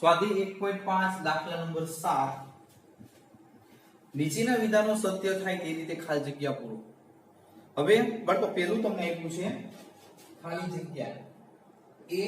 સ્વાધ્યાય 1.5 દાખલા નંબર 7 નીચેના વિધાનો સત્ય થાય તે રીતે ખાલી જગ્યા પૂરો. હવે બાળકો પહેલું તમને આપ્યું છે ખાલી જગ્યા a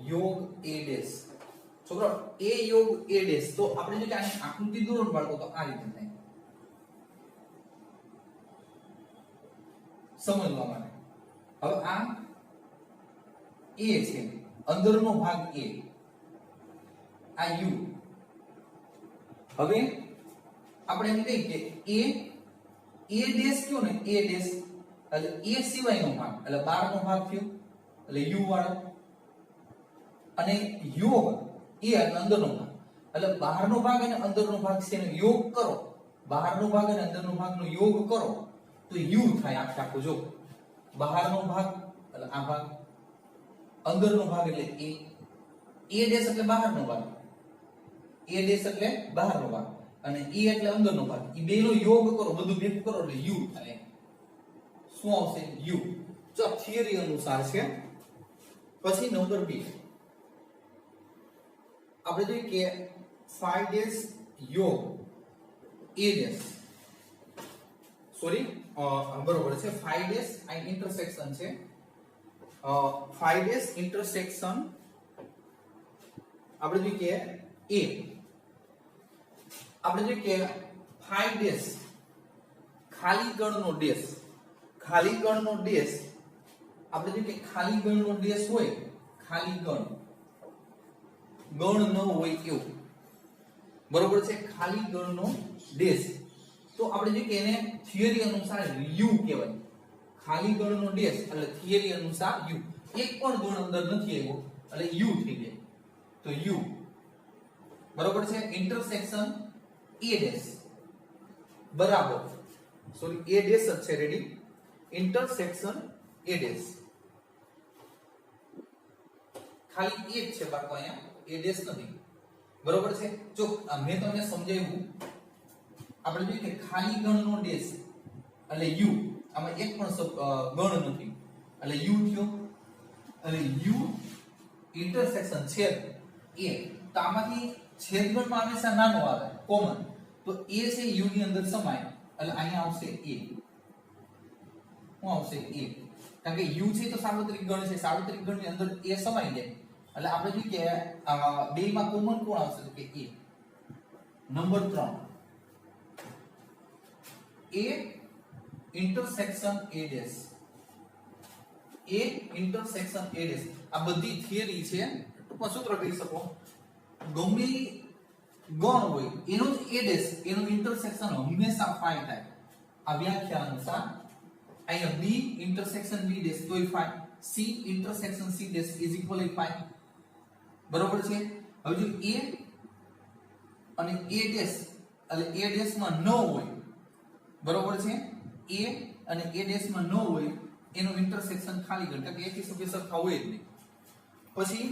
યોગ a ડેશ. છોકરો a યોગ a ડેશ તો આપણે જો આની આકૃતિ દોરો ને બાળકો તો આ રીતે થાય સમજવા માટે. હવે આ a છે અંદરનો ભાગ a આ u. હવે આપણે એમ કહીએ કે a ડેશ કયો ને a ડેશ એટલે a સિવાયનો ભાગ એટલે બહારનો ભાગ થયો એટલે u વાળો અને યોગ એ એટલે અંદરનો ભાગ એટલે બહારનો ભાગ અને અંદરનો ભાગ છે એનો યોગ કરો. બહારનો ભાગ અને અંદરનો ભાગનો યોગ કરો તો u થાય આખો. જો બહારનો ભાગ એટલે આ ભાગ અંદરનો ભાગ એટલે a ડેશ એટલે બહારનો ભાગ a ડેશ એટલે બહારનો ભાગ અને e એટલે અંદરનો ભાગ. ઈ બેનો યોગ કરો બધું ભેગું કરો એટલે u થાય. શું આવશે u. જો થિયરી અનુસાર છે. પછી નંબર 2 આપણે જોઈએ કે 5 ડેશ યોગ a ડેશ સોરી બરોબર છે 5 ડેશ આ ઇન્ટરસેક્શન છે 5 ડેશ ઇન્ટરસેક્શન આપણે જોઈએ કે a આપણે જોઈએ કે 5 ડેશ ખાલી ગણનો ડેશ ખાલી ગણનો ડેશ આપણે જોઈએ કે ખાલી ગણનો ડેશ હોય ખાલી ગણ ન હોય એવું બરોબર છે. ખાલી ગણનો ડેશ તો આપણે જોઈએ કે એને થિયરી અનુસાર u કહેવાય. ખાલી ગણનો ડેશ એટલે થિયરી અનુસાર u. એક પણ ગણ અંદર નથી આવ્યો એટલે u થઈ જાય તો u બરોબર છે. ઇન્ટરસેક્શન a ડેશ બરાબર સોરી a ડેશ જ છે રેડી ઇન્ટરસેક્શન a ડેશ ખાલી એક છે બાળકો અહીંયા a ડેશ નથી બરોબર છે. જો મેં તમને સમજાવ્યું આપણે જોઈએ કે ખાલી ગણનો ડેશ એટલે u આમાં એક પણ ગણ નથી એટલે u થયો એટલે u ઇન્ટરસેક્શન છેદ a તો આમાંથી છેદગણમાં હંમેશા નાનો આવે કોમન તો a છે u ની અંદર સમાય એટલે અહીંયા આવશે a. શું આવશે a કારણ કે u છે તો સાર્વત્રિક ગણ છે સાર્વત્રિક ગણની અંદર a સમાઈ જાય એટલે આપણે જોઈએ કે બે માં કોમન કોણ આવશે તો કે a. Number 3 a intersection a dash a intersection a dash આ બધી થિયરી છે ટૂંકમાં સૂત્ર કહી શકો ગમે ગણ હોય એનો જ a ડેશ એનું ઇન્ટરસેક્શન હંમેશા phi થાય. આ વ્યાખ્યા અનુસાર અહીંયા b ઇન્ટરસેક્શન b ડેશ તોય phi c intersection c dash is equal phi બરોબર છે. હવે જો a અને a ડેશ એટલે a ડેશ માં ન હોય બરોબર છે a અને a ડેશ માં ન હોય એનું ઇન્ટરસેક્શન ખાલી ગણ કારણ કે એકી સભ્ય સરખા હોય જ નહીં. પછી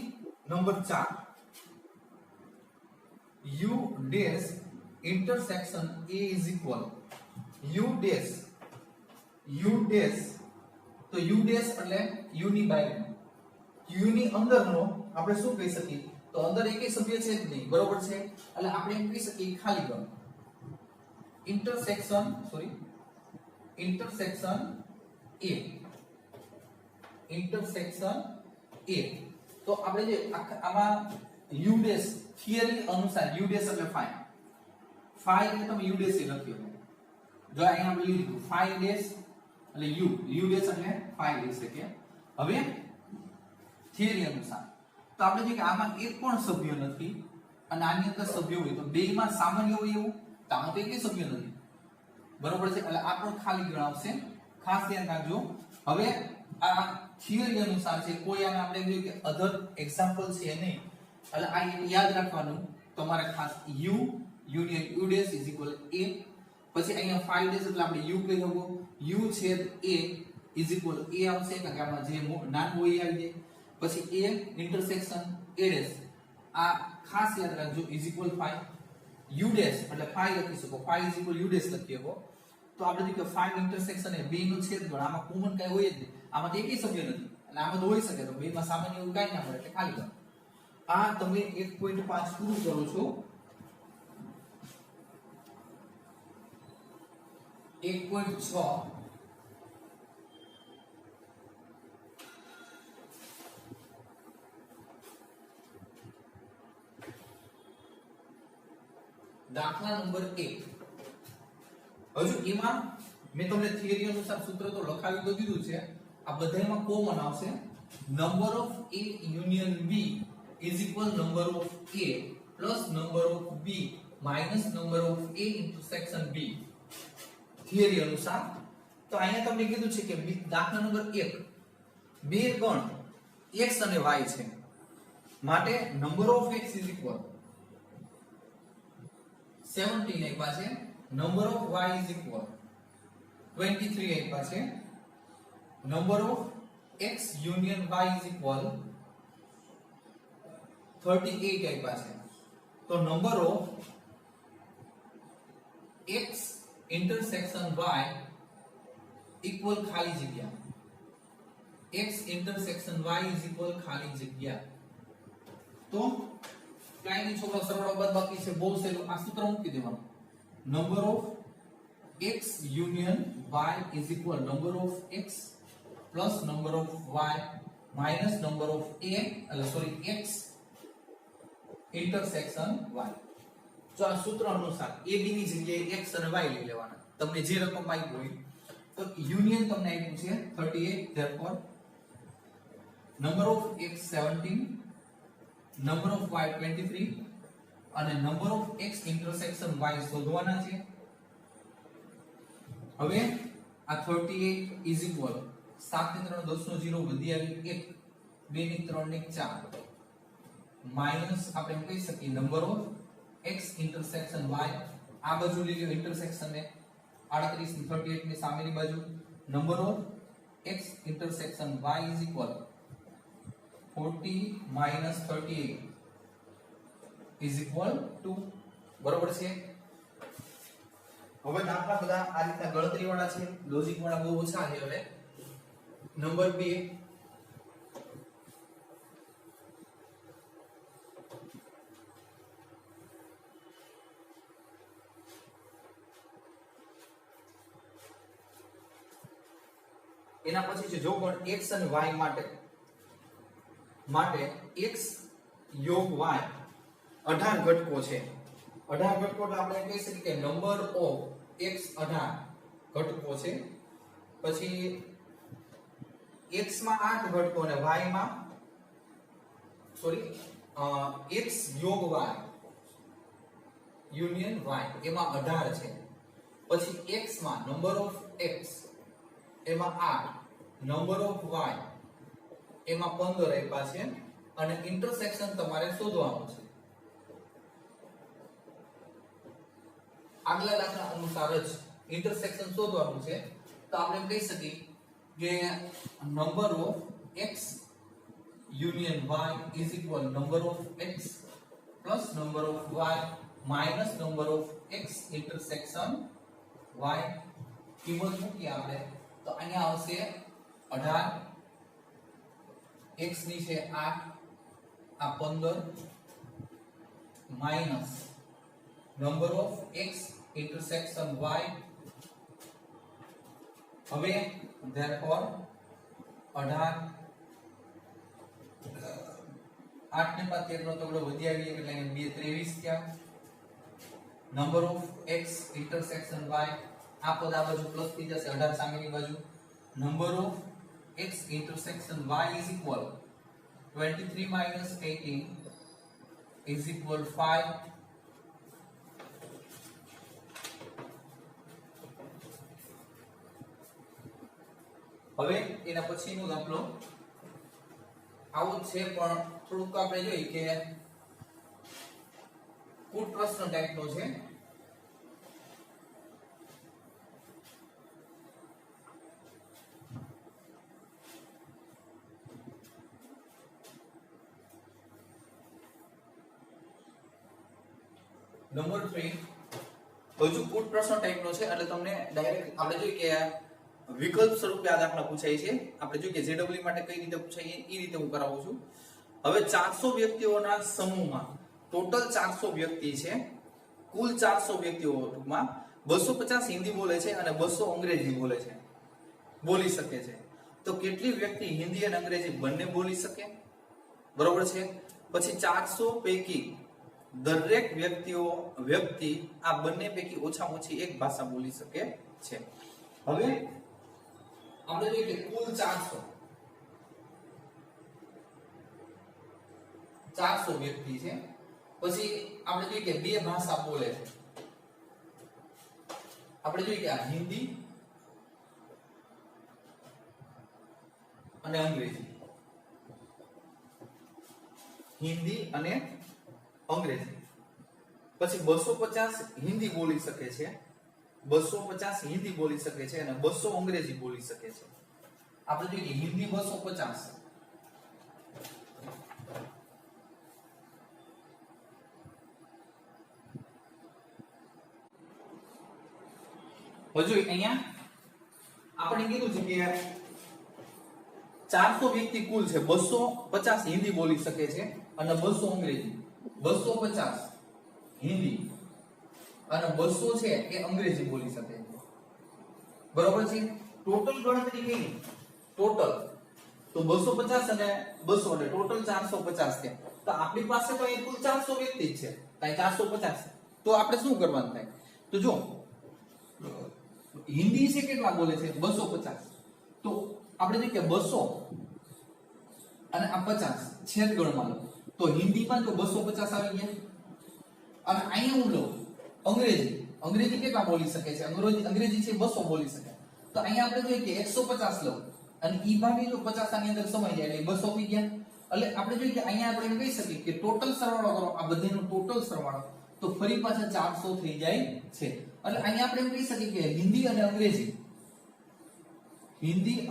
number 4 u dash intersection a is equal u dash તો u ડેશ એટલે u ની બહાર u ની અંદરનો આપણે શું કહી શકીએ તો અંદર એકેય સભ્ય છે જ નહીં બરોબર છે એટલે આપણે એમ કહી શકીએ ખાલી ગણ ઇન્ટરસેક્શન a તો આપણે જે આમાં u ડેશ થિયરી અનુસાર u ડેશ એટલે phi એટલે તમે u ડેશ લખ્યો જો અહીંયા આપણે લીધું phi ડેશ એટલે u ડેશ એટલે phi લઈ શકીએ. હવે થિયરી અનુસાર તો આપણે જોઈએ કે આમાં એક પણ સભ્ય નથી અને આની અંદર સભ્ય હોય તો બેયમાં સામાન્ય હોય એવું તો આમાં તો એકેય સભ્ય નથી બરોબર છે એટલે આ પણ ખાલી ગણ આવશે. ખાસ ધ્યાન રાખજો. હવે આ થિયરી અનુસાર છે કોઈ આને આપણે જોઈએ કે અધર એક્ઝામ્પલ છે નહીં એટલે આ યાદ રાખવાનું તમારે ખાસ u union u dash is equal a. પછી અહીંયા 5 ડેશ એટલે આપણે u કહી શકો u છેદ a ઇઝ ઇક્વલ a આવશે કારણ કે આમાં જે નાનું હોય આવી જાય. પછી a ઇન્ટરસેક્શન a ડેશ આ ખાસ યાદ રાખજો is equal phi u dash એટલે phi લખી શકો phi is equal u dash લખી શકો તો આપણે જો કે 5 ઇન્ટરસેક્શન એ બે નો છેદગણ આમાં કોમન કઈ હોય જ નહીં આમાં તો એકેય સભ્ય નથી એટલે આમાં તો હોઈ શકે તો બેમાં સામાન્ય એવું કાઈ ના મળે એટલે ખાલી ગણ. આ તમે 1.5 પૂરું કરો છો 1.6 દાખલા નંબર 1 હજુ એમાં મેં તમને થિયરી અનુસાર સૂત્ર તો લખાવી તો દીધું છે આ બધામાં કોમન આવશે number of A union B is equal number of A plus number of B minus number of A intersection B theory અનુસાર તો અહીંયા તમને કીધું છે કે દાખલા નંબર 1 બે ગણ x અને y છે માટે number of x is equal 17 આપ્યા છે number of y is equal 23 આપ્યા છે number of x union y is equal 38 આપ્યા છે તો number of x intersection y equal ખાલી જગ્યા x intersection y is equal ખાલી જગ્યા તો કાઈ નહીં છોકરા સરળ બાદબાકી છે બહુ સહેલું આ સૂત્ર મૂકી દેવાનું number of x union y is equal number of x plus number of y minus number of x intersection y તો આ સૂત્ર અનુસાર a b ની જગ્યાએ x અને y લઈ લેવાના તમને જે રકમ આવી હોય તો યુનિયન તમને આપ્યું છે 38 therefore number of x 17 number of y 23 અને number of x intersection y શોધવાના છે હવે આ 38 is equal 7 ને 3 10 નો 0 વધી આવી 1 2 ની 3 ને 4 માઈનસ આપણે કહી શકીએ number of x intersection y આ બાજુ લઈ લો intersection ને 38 ની 38 ની સામેની બાજુ number of x intersection y is equal 40 minus 38 is equal to બરોબર છે હવે દાખલા બધા આ રીતના ગણતરી વાળા છે લોજિક વાળા બહુ ઓછા છે હવે નંબર 2 એના પછી છે જો પણ x અને y માટે x યોગ y 18 ઘટકો છે 18 ઘટકો એટલે આપણે કહી શકીએ કે નંબર ઓફ x 18 ઘટકો છે પછી x માં 8 ઘટકો અને y માં x યોગ y યુનિયન y એમાં 18 છે પછી x માં નંબર ઓફ x એમાં 8 નંબર ઓફ y એમાં 15 આપ્યા છે અને ઇન્ટરસેક્શન તમારે શોધવાનું છે આગલા દાખલા અનુસાર જ ઇન્ટરસેક્શન શોધવાનું છે તો આપણે કહી શકીએ કે number of x union y is equal number of x plus number of y minus number of x intersection y કિંમત મૂકીએ આપણે તો અહીંયા આવશે 18 x ની છે 8 આ 15 minus number of x intersection y હવે therefore 18 8 ને 13 નો તગડો વધી આવી એટલે 2 23 થયા number of x intersection y આ પદ આ બાજુ પ્લસ થઈ જશે 18 સામેની બાજુ number of x intersection y is equal 23 minus 18 is equal 5 હવે એના પછીનો દાખલો આવો છે પણ થોડુંક આપણે જોઈએ કે કુટ પ્રશ્ન ટાઈપનો છે નંબર 3 હજુ કુટ પ્રશ્ન ટાઈપનો છે એટલે તમને ડાયરેક્ટ આપણે જોઈએ કે વિકલ્પ સ્વરૂપે આ દાખલા પૂછાય છે આપણે જોઈએ કે જેડબલ્યુ માટે કઈ રીતે પૂછાય એ રીતે હું કરાવું છું હવે 400 વ્યક્તિઓના સમૂહમાં ટોટલ 400 વ્યક્તિ છે, કુલ 400 વ્યક્તિઓ ટૂંકમાં 250 હિન્દી બોલે છે અને 200 અંગ્રેજી બોલી શકે છે. તો કેટલી વ્યક્તિ હિન્દી અને અંગ્રેજી બંને બોલી શકે? બરોબર છે. પછી 400 પૈકી દરેક વ્યક્તિ આ બંને પૈકી ઓછામાં ઓછી એક ભાષા બોલી શકે છે. હવે આપણે જોઈએ કે કુલ 400 વ્યક્તિ છે, પછી આપણે જોઈએ કે બે ભાષા બોલે છે. આપણે જોઈએ કે આ હિન્દી અને અંગ્રેજી, હિન્દી અને અંગ્રેજી. પછી 250 હિન્દી બોલી શકે છે, 250 હિન્દી બોલી શકે છે અને 200 અંગ્રેજી બોલી શકે છે. આપણે જોઈએ કે હિન્દી 250, હજુ અહીંયા આપણે કીધું છે કે 400 વ્યક્તિ કુલ છે, 250 હિન્દી બોલી શકે છે અને 200 અંગ્રેજી. 250 હિન્દી અને 200 છે એ અંગ્રેજી બોલી શકે છે. બરોબર છે. ટોટલ ગણતરી કેવી? ટોટલ તો 250 અને 200 એટલે ટોટલ 450 છે. તો આપણી પાસે તો અહીં કુલ 400 વ્યક્તિ જ છે, કાઈ 450. તો આપણે શું કરવાનું થાય? તો જો હિન્દી છે કેટલા બોલે છે? 250. તો આપણે જોઈએ કે 200 અને આ 50 છેદગણમાં લો તો હિન્દીમાં જો 250 આવી ગયા અને અહીંયા હું લઉં અંગ્રેજી કેટલા બોલી શકે છે? અંગ્રેજી છે 200 બોલી શકે. તો અહીંયા આપણે જોઈએ કે 150 લઉં અને ઈ ભાગે જો 50 આની અંદર સમાઈ જાય એટલે 200 થઈ ગયા. એટલે આપણે જોઈએ કે અહીંયા આપણે કહી શકીએ કે ટોટલ સરવાળો કરો, આ બધાનો ટોટલ સરવાળો, તો ફરી પાછા 400 થઈ જાય છે. એટલે અહીંયા આપણે એમ કહી શકીએ કે હિન્દી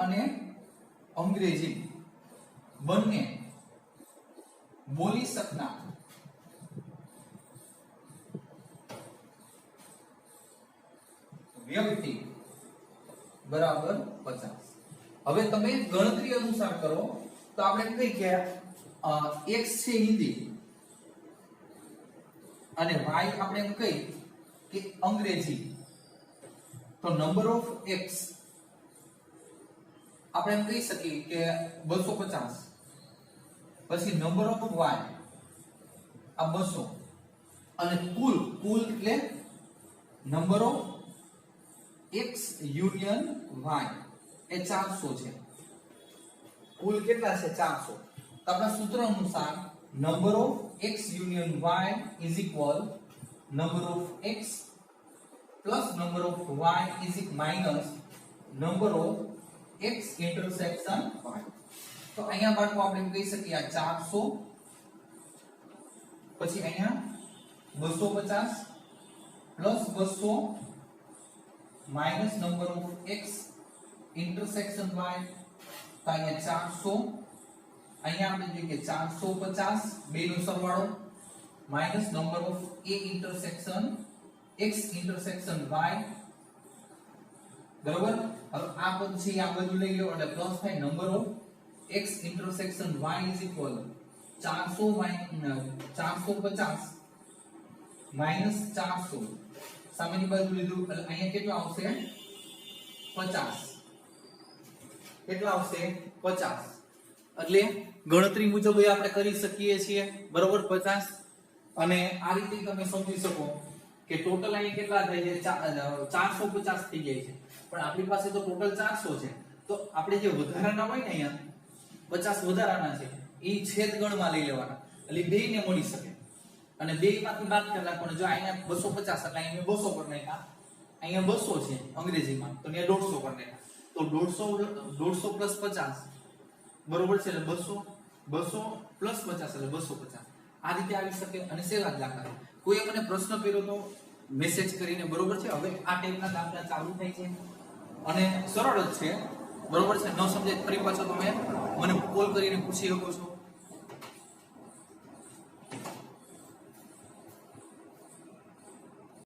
અને અંગ્રેજી બંને બોલી શકનાર વ્યક્તિ બરાબર 50. હવે તમે ગણતરી અનુસાર કરો તો આપણે કઈ કે x છે હિન્દી અને y આપણે એમ કઈ કે અંગ્રેજી, તો નંબર ઓફ x આપણે એમ કહી શકીએ કે 250, પછી નંબર ઓફ y આ 200 અને કુલ એટલે number of x union y એ 400 છે. કુલ કેટલા છે? 400. તો આપણા સૂત્ર અનુસાર number of x union y is equal number of x plus number of y is minus number of x intersection y. તો અહીંયા બાળકો આપણે કહી શકીએ આ 400 પછી અહીંયા 250 plus 200 minus number of x intersection y. તો અહીંયા 400 અહીંયા આપણે જોઈએ કે 450 બેનો સરવાળો minus number of a intersection x intersection y. બરોબર. હવે આ પદ છે આ બાજુ લઈ લો એટલે પ્લસ થાય number of x intersection y is equal 450 minus 400 સામેની બાજુ લીધું એટલે અહીંયા કેટલું આવશે? 50. કેટલા આવશે? 50. એટલે ગણતરી મુજબ આપણે કરી શકીએ છીએ. બરોબર. 50. અને આ રીતે તમે સમજી શકો કે ટોટલ અહીં કેટલા થાય છે? 450 થઈ જાય છે. પણ આપણી પાસે તો ટોટલ 400 છે. તો આપણે જે વધારાના હોય ને અહીંયા 50 વધારાના છે એ છેદગણમાં લઈ લેવાના એટલે બેયને મળી શકે અને બેયમાંથી બાદ કરી નાખવાનું. જો અહીંયા 250 એટલે અહીંયા 200 પર નાખ્યા, અહીંયા 200 છે અંગ્રેજીમાં તો અહીંયા 150 પર નાખ્યા. તો 150 પ્લસ 50 બરોબર છે એટલે 200 પ્લસ 50 એટલે 250. આ રીતે આવી શકે. અને સેવા દાખલા કોઈ મને પ્રશ્ન કર્યો તો મેસેજ કરીને, બરોબર છે. હવે આ ટાઈપના દાખલા ચાલુ થાય છે અને સરળ જ છે. બરોબર છે. ન સમજાય ફરી પાછો તમે મને કોલ કરીને પૂછી શકો છો.